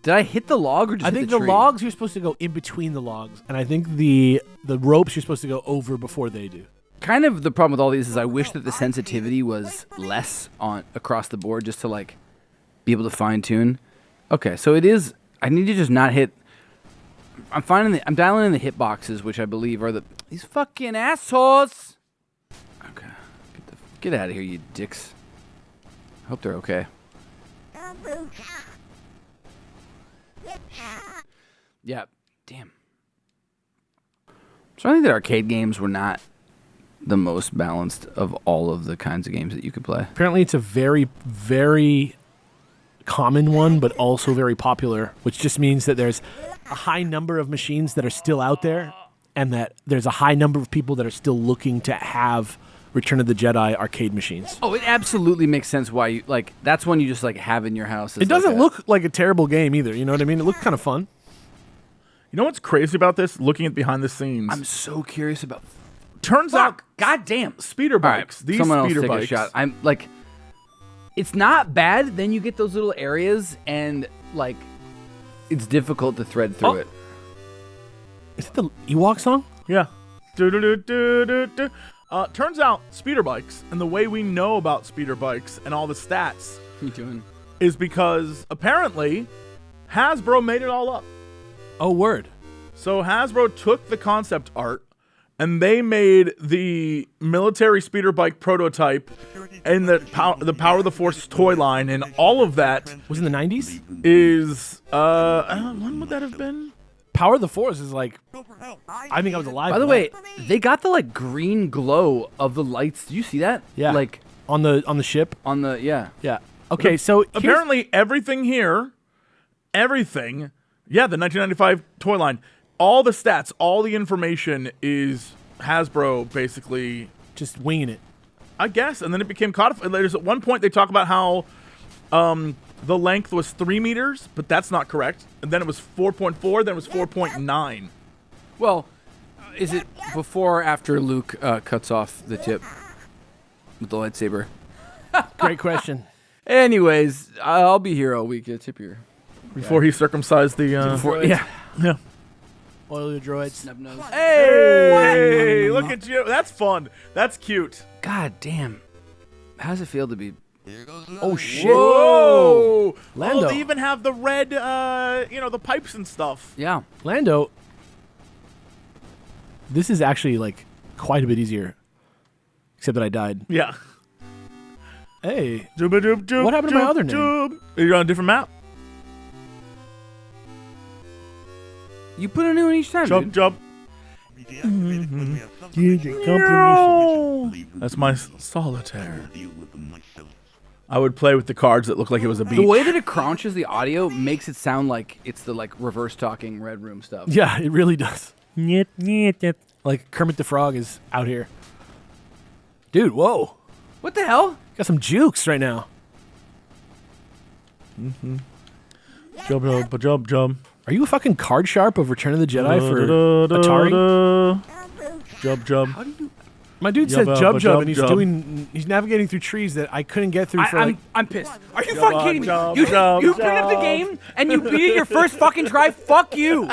Did I hit the log or just I hit think the the tree? logs you're supposed to go in between the logs, and I think the ropes you're supposed to go over before they do. Kind of the problem with all these is I wish that the sensitivity was less on across the board just to like be able to fine tune. Okay, so it is. I need to just not hit. I'm dialing in the hit boxes, which I believe are these fucking assholes. Okay, get out of here, you dicks. I hope they're okay. Yeah, damn. So I think that arcade games were not the most balanced of all of the kinds of games that you could play. Apparently, it's a very, very common one, but also very popular, which just means that there's a high number of machines that are still out there, and that there's a high number of people that are still looking to have Return of the Jedi arcade machines. Oh, it absolutely makes sense why you like. That's one you just like have in your house. It doesn't look like a terrible game either. You know what I mean? It looked kind of fun. You know what's crazy about this? Looking at behind the scenes. I'm so curious about. Turns out, God damn. speeder All right, bikes. These someone else speeder take bikes. a shot. I'm like, it's not bad. Then you get those little areas, and like, it's difficult to thread through it. Is it the Ewok song? Yeah. Do-do-do-do-do-do. Turns out, speeder bikes, and the way we know about speeder bikes and all the stats What are you doing? is because apparently Hasbro made it all up. Oh, word. So Hasbro took the concept art and they made the military speeder bike prototype and the Power of the Force toy line, and all of that Was it in the 90s? is when would that have been? Power of the Force is like, I think I was alive. By the for way, that. they got the like green glow of the lights. Did you see that? Yeah. Like on the ship. on the Yeah. Okay, so here's- Apparently everything here, the 1995 toy line, all the stats, all the information is Hasbro basically, just winging it. I guess, and then it became codified. There's at one point they talk about how the length was 3 meters, but that's not correct. And then it was 4.4, then it was 4.9. well, is it before or after Luke cuts off the tip with the lightsaber? Great question. Anyways, I'll be here all week. Tip here. Before he circumcised the. Yeah. Yeah. Oil your droids. Snub nose. Hey, look at you. That's fun. That's cute. God damn. How does it feel to be? Oh shit. Whoa! Lando. Oh, they even have the red, the pipes and stuff. Yeah. Lando. This is actually like quite a bit easier. Except that I died. Yeah. Hey. What What happened to my other name? You're on a different map. You put a new one each time, Jump, dude. jump. That's my solitaire. I would play with the cards that look like it was a beach. The way that it crunches the audio makes it sound like it's the like reverse talking Red Room stuff. Yeah, it really does. Like Kermit the Frog is out here. Dude, whoa. What the hell? Got some jukes right now. Jump, jump, jump, jump. Are you a fucking card sharp of Return of the Jedi for Atari? Jump, jump. My dude said Jump, jump, jump, and jump. he's navigating through trees that I couldn't get through for like. I'm pissed. Are you Jump fucking on, kidding me? jump, You jump, picked up the jump. game and you beat it your first fucking try. Fuck you.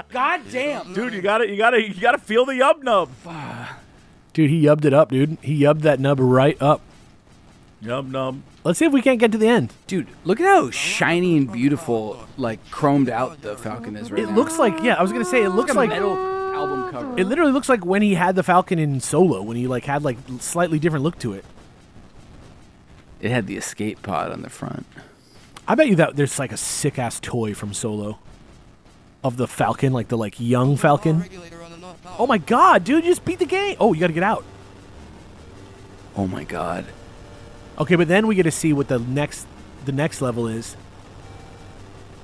God damn. Dude, you gotta feel the yub nub. Dude, he yubbed it up, dude. He yubbed that nub right up. Yub nub. Let's see if we can't get to the end. Dude, look at how shiny and beautiful, like chromed out the Falcon is right It now. looks like, yeah, I was gonna say it looks a like metal album cover. it literally looks like when he had the Falcon in Solo, when he like had like slightly different look to it. It had the escape pod on the front. I bet you that there's like a sick ass toy from Solo of the Falcon, like the like young Falcon. Oh my god, dude, you just beat the game. Oh, you got to get out. Oh my god. Okay, but then we get to see what the next level is.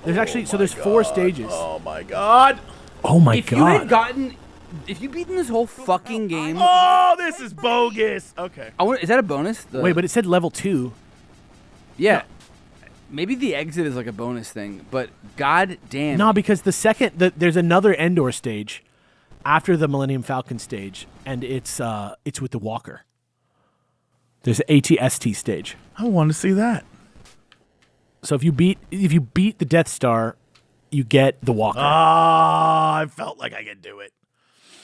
There's actually there's 4 stages. Oh my god. Oh my If god. you had gotten If you've beaten this whole fucking game, Oh, this is bogus. Okay. is that a bonus? Wait, but it said level 2. Yeah. Maybe the exit is like a bonus thing, but god damn. No, because there's another Endor stage after the Millennium Falcon stage, and it's with the Walker. There's an ATST stage. I want to see that. So if you beat the Death Star, you get the Walker. I felt like I could do it.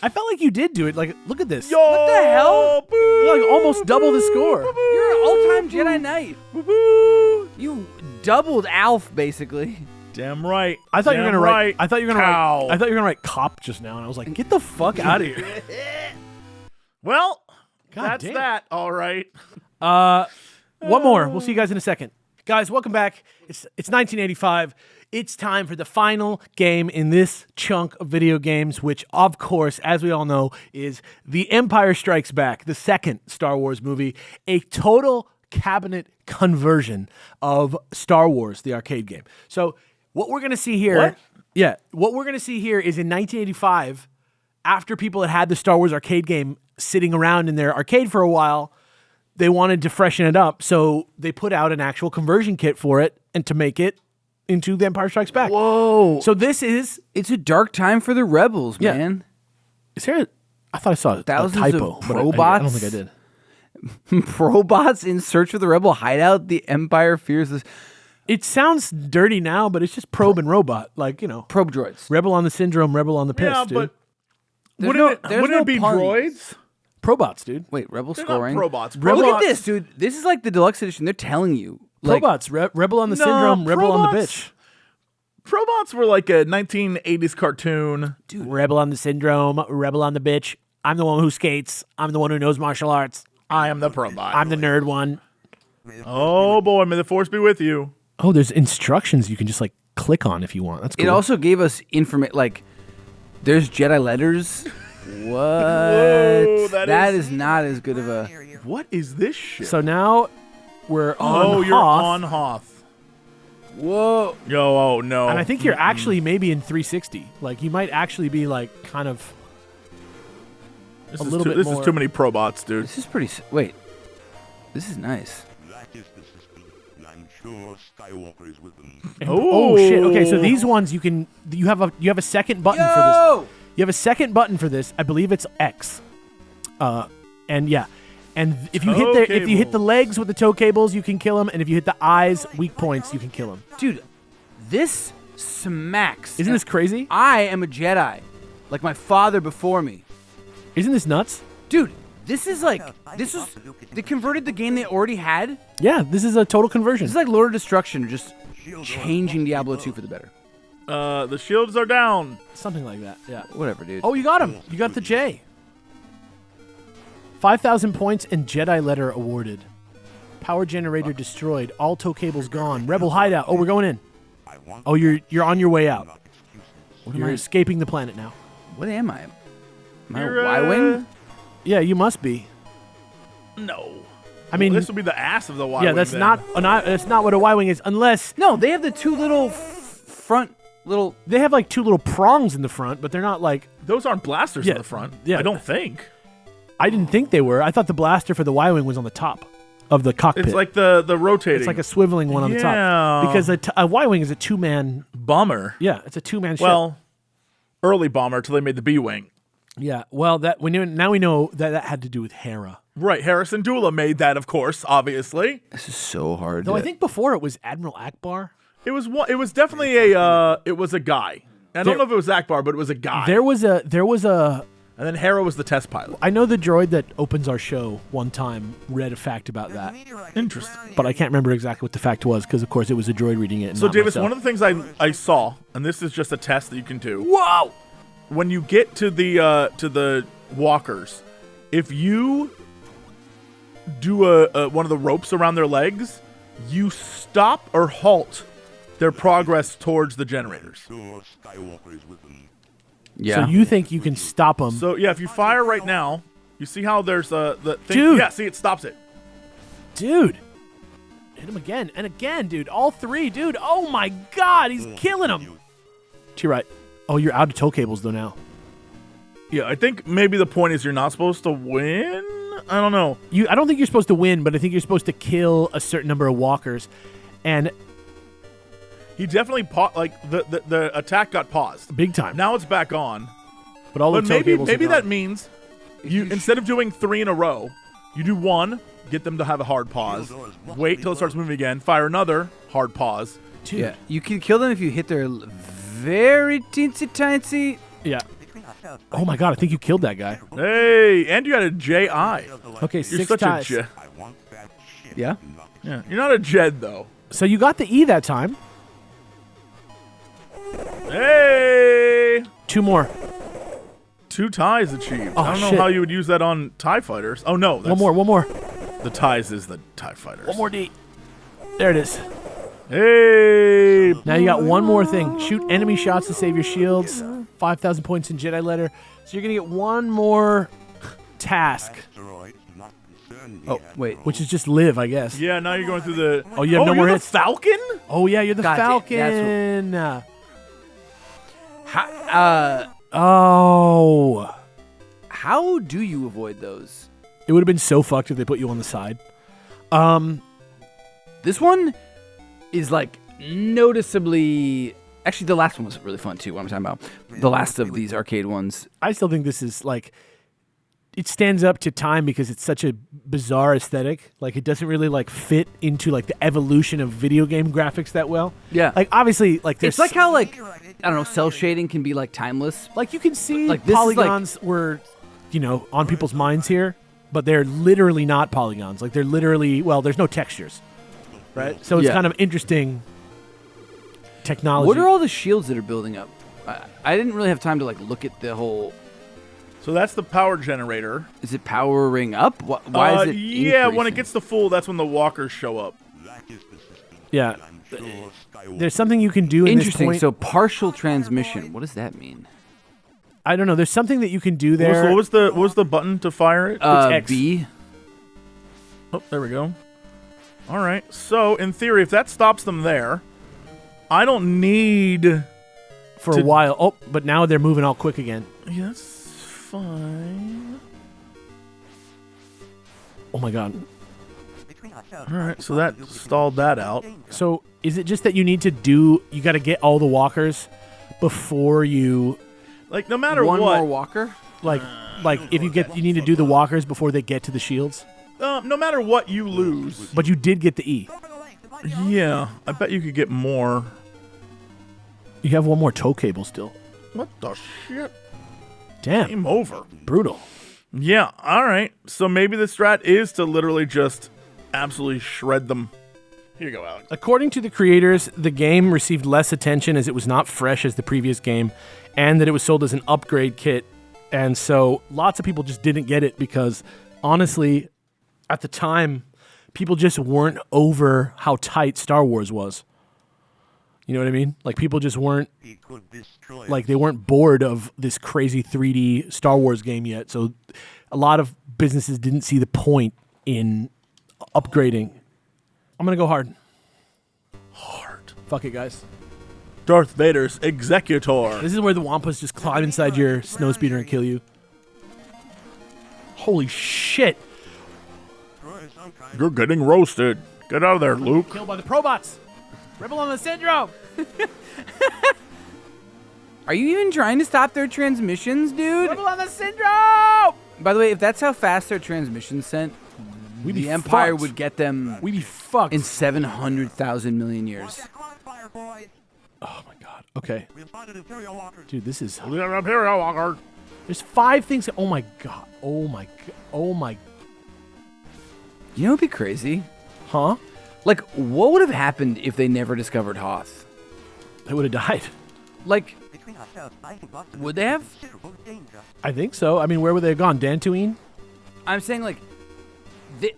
I felt like you did do it. Like, look at this. Yo, What the hell? boo, You're like almost double the score. You're an all-time Jedi Knight. boo. You doubled Alf, basically. Damn right. I thought you were Damn gonna write. right. I thought you were gonna Cow. write. I thought you were gonna write cop just now, and I was like, get the fuck out of here. Well, God that's damn. that. All right. One more. We'll see you guys in a second. Guys, welcome back. It's 1985. It's time for the final game in this chunk of video games, which, of course, as we all know, is The Empire Strikes Back, the second Star Wars movie, a total cabinet conversion of Star Wars, the arcade game. So what we're going to see here... What? Yeah, what we're going to see here is in 1985, after people had the Star Wars arcade game sitting around in their arcade for a while, they wanted to freshen it up, so they put out an actual conversion kit for it and to make it into The Empire Strikes Back. Whoa. So this is... It's a dark time for the rebels, Yeah. man. Is there I thought I saw a Thousands typo. of but I probots? don't think I did. Probots in search of the rebel hideout. The Empire fears this. It sounds dirty now, but it's just probe and robot. Like, Probe droids. Rebel on the syndrome, rebel on the piss, Yeah, dude. but There's wouldn't there's it no be puns. droids? Probots, dude. Wait, rebel They're scoring. not probots. Rebel- Look Probots- at this, dude. This is like the deluxe edition. They're telling you. Like, Probots. Rebel on the No, syndrome, rebel on the probots- bitch. Probots were like a 1980s cartoon. Rebel on the syndrome, rebel on the bitch. I'm the one who skates. I'm the one who knows martial arts. I am the probot. I'm the nerd one. Oh boy, may the force be with you. Oh, there's instructions you can just like click on if you want. That's cool. it also gave us information. Like, there's Jedi letters. What? Whoa, that is not as good of a. What is this shit? So now we're on oh, you're Hoth, on Hoth. Whoa. Yo, oh no. and I think you're actually maybe in 360. Like you might actually be like kind of this a is little too, bit this more. is too many probots, dude. This is pretty. Wait. This is nice. That is the system. I'm sure Skywalker is with them. Oh shit. Okay, so these ones you have a second button for this. Yo! You have a second button for this. I believe it's X. And yeah. And if you hit the legs with the toe cables, you can kill him, and if you hit the eyes, weak points, you can kill him. Dude, this smacks. Isn't this crazy? I am a Jedi. Like my father before me. Isn't this nuts? Dude, this is like. They converted the game they already had. Yeah, this is a total conversion. This is like Lord of Destruction, just changing Diablo 2 for the better. The shields are down. Something like that. Yeah. Whatever, dude. Oh, you got him. You got the J. 5,000 points and Jedi letter awarded. Power generator destroyed. All tow cables gone. Rebel hideout. Oh, we're going in. I want Oh, you're on your way out. not excuses. What am You're I? escaping the planet now. What am I? Am I You're, a Y-Wing? Yeah, you must be. No. I mean, Well, this would be the ass of the Y. yeah, that's not what a Y-wing is, unless No, they have the two little front little. they have like two little prongs in the front, but they're not like. Those aren't blasters Yeah, in the front. yeah. I don't think. I didn't think they were. I thought the blaster for the Y-wing was on the top of the cockpit. It's like the rotating. It's like a swiveling one on the Yeah. top because a Y-wing is a two-man. bomber. Yeah, it's a two-man ship. Well, early bomber till they made the B-wing. Yeah, well, now we know that had to do with Hera. Right, Harrison Dula made that, of course, obviously. This is so hard. Though I think before it was Admiral Akbar. It was definitely a guy. I don't know if it was Akbar, but it was a guy. There was a. And then Hera was the test pilot. I know the droid that opens our show one time read a fact about that, Interesting. but I can't remember exactly what the fact was because, of course, it was a droid reading it. And So, not Davis, myself. one of the things I saw, and this is just a test that you can do. Whoa! When you get to the walkers, if you do one of the ropes around their legs, you stop or halt their progress towards the generators. Sure Skywalker is with them. Yeah. So you think you can stop them? So yeah, if you fire right now, you see how there's the thing. Dude. Yeah, see it stops it. Dude. Hit him again and again, dude. All three, dude. Oh my God, he's killing him. To your right. Oh, you're out of tow cables though now. Yeah, I think maybe the point is you're not supposed to win. I don't know. I don't think you're supposed to win, but I think you're supposed to kill a certain number of walkers. And He definitely the attack got paused. big time. Now it's back on. But all But the tow maybe cables are gone. that means you instead of doing 3 in a row, you do 1, get them to have a hard pause, wait till it starts moving again, fire another hard pause. Dude. Yeah, you can kill them if you hit their very teensy. Yeah. Oh my god, I think you killed that guy. Hey, and you got a J.I. Okay, You're 6 such ties. a J. I want that shit. Yeah. Yeah, you're not a Jed though. So you got the E that time. Hey, 2 more. 2 ties achieved. Oh, I don't know shit. how you would use that on TIE fighters. Oh no, that's, One more. The ties is the TIE fighters. One more D. There it is. Hey, Now you got one more thing. Shoot enemy shots to save your shields. 5,000 points in Jedi letter. So you're going to get one more task, Asteroids not concerned Oh, yet. wait. which is just live, I guess. yeah. Now you're going through the. Oh, you have no you're more the hits. Falcon. Oh, yeah, you're the God damn, Falcon. How, Oh. how do you avoid those? It would have been so fucked if they put you on the side. This one is like noticeably. Actually, the last one was really fun too. What I'm talking about, the last of these arcade ones. I still think this is like, it stands up to time because it's such a bizarre aesthetic. Like, it doesn't really like fit into like the evolution of video game graphics that well. Yeah. Like, obviously, like there's It's like how like I don't know, cell shading can be like timeless. like you can see Like, this is, like- polygons were, on people's minds here, but they're literally not polygons. Like, they're literally, well, there's no textures, right? So it's Yeah. kind of interesting technology. What are all the shields that are building up? I didn't really have time to like look at the whole. So that's the power generator. Is it powering up? Why is it? Yeah, when it increasing? gets to full, that's when the walkers show up. That is the system. Yeah. I'm sure Skywalker There's something you can do in this Interesting. point. So partial transmission. What does that mean? I don't know. There's something that you can do there. What was the button to fire it? X. B. Oh, there we go. All right. So in theory, if that stops them there, I don't need. for a while. Oh, but now they're moving all quick again. Yeah, that's fine. Oh my god. All right. So that stalled that out. So is it just that you got to get all the walkers before you, Like no matter One what, more walker. like if you need to do the walkers before they get to the shields? no matter what you lose. But you did get the E. Yeah, I bet you could get more. You have one more tow cable still. What the shit? Damn. Game over. Brutal. Yeah, all right. So maybe the strat is to literally just absolutely shred them. Here you go, Alex. According to the creators, the game received less attention as it was not fresh as the previous game, and that it was sold as an upgrade kit. And so lots of people just didn't get it because, honestly, at the time, people just weren't over how tight Star Wars was. You know what I mean? Like, people just weren't, he could destroy like, they weren't bored of this crazy 3D Star Wars game yet. So a lot of businesses didn't see the point in upgrading. I'm going to go hard. Hard. Fuck it, guys. Darth Vader's executor. This is where the Wampas just climb inside your snowspeeder and kill you. Holy shit. destroy some kind You're getting roasted. Get out of there, Luke. Killed by the Probots. Rebel on the syndrome. Are you even trying to stop their transmissions, dude? Rebel on the syndrome. By the way, if that's how fast their transmissions sent, We'd be the Empire fucked. would get them We'd be fucked. in 700,000 million years. Fire, boys. Oh my god. Okay. We have spotted Imperial walkers. Dude, this is... Imperial Walker. There's 5 things... Oh my god. Oh my god. Oh my... You know what'd be crazy? Huh? Like, what would have happened if they never discovered Hoth? They would have died. Like, Between ourselves, I think Locsin would is they in have? considerable danger. I think so. I mean, where would they have gone? Dantooine? I'm saying, like,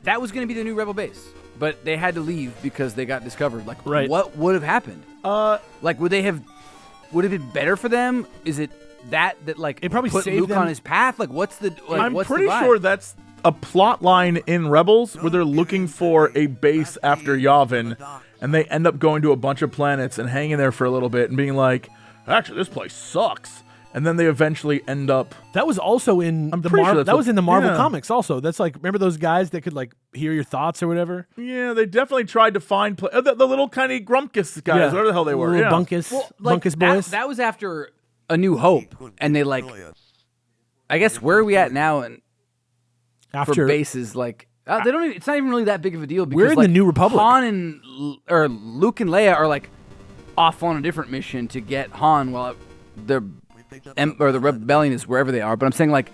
that was going to be the new Rebel base. But they had to leave because they got discovered. Like, Right. what would have happened? Like, would it be better for them? Is it that like It probably put saved Luke them. on his path? Like, what's the? Like, I'm what's pretty the vibe? sure that's a plot line in Rebels where they're looking for a base after Yavin, and they end up going to a bunch of planets and hanging there for a little bit and being like, actually, this place sucks. and then they eventually end up. That was also in I'm the pretty sure Marvel. that's That was in the Marvel yeah. comics. Also, that's like remember those guys that could like hear your thoughts or whatever. Yeah, they definitely tried to find the little tiny Grumpkus guys, whatever the hell they were. Little Yeah. Bunkus, Like, Bunkus boys. That was after A New Hope, and they like. I guess where are we at now? And for After bases, like they don't. Even, it's not even really that big of a deal because We're in the like, New Republic. Han and or Luke and Leia are like off on a different mission to get Han while the rebellion is wherever they are. But I'm saying like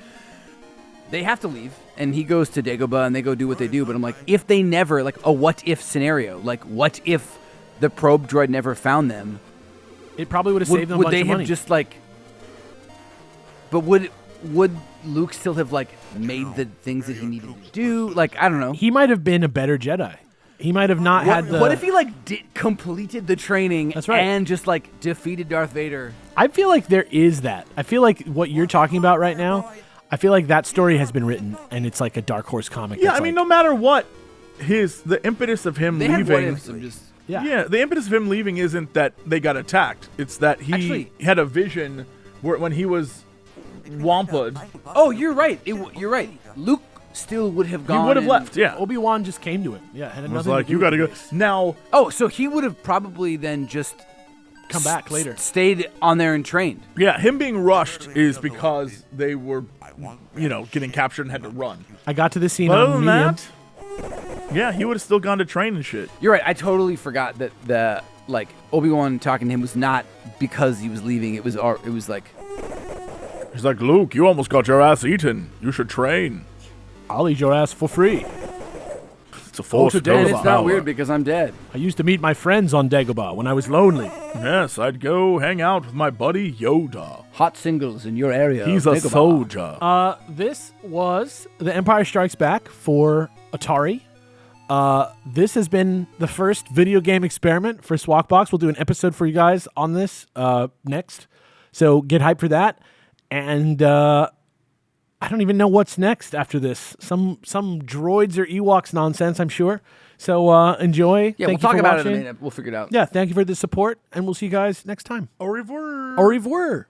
they have to leave, and he goes to Dagobah, and they go do what they do. But I'm like, if they never like a what if scenario, like what if the probe droid never found them? it probably would have saved them a Would bunch they of have money. just like? But would Luke still have like made the things that he needed to do? Like I don't know. He might have been a better Jedi. He might have not had the. What if he like completed the training That's right. and just like defeated Darth Vader? I feel like there is that. I feel like what you're talking about right now. I feel like that story has been written, and it's like a Dark Horse comic. Yeah, that's I mean, like, no matter what, the impetus of him They had what leaving. ifs. I'm just yeah. The impetus of him leaving isn't that they got attacked. It's that he Actually- had a vision where when he was wampa'd, Oh, you're right. You're right. Luke still would have he gone. would have and- left. Yeah, Obi-Wan just came to him. Yeah, had it nothing was to like do you got to with go this. now. Oh, so he would have probably then just Come back later. stayed on there and trained. Yeah, him being rushed is because they were, getting captured and had to run. I got to this scene But on other than medium. that, yeah, he would have still gone to train and shit. You're right. I totally forgot that the like Obi-Wan talking to him was not because he was leaving. It was like He's like, Luke, you almost got your ass eaten. You should train. I'll eat your ass for free. It's a force to of power. and it's not weird because I'm dead. I used to meet my friends on Dagobah when I was lonely. Yes, I'd go hang out with my buddy Yoda. Hot singles in your area. He's a Dagobah. soldier. This was The Empire Strikes Back for Atari. This has been the first video game experiment for SWOCBC. We'll do an episode for you guys on this next. So get hyped for that. And I don't even know what's next after this. Some droids or Ewoks nonsense, I'm sure. So enjoy. Yeah, Thank we'll you talk for about it in a watching. minute. We'll figure it out. Yeah, thank you for the support, and we'll see you guys next time. Au revoir. Au revoir.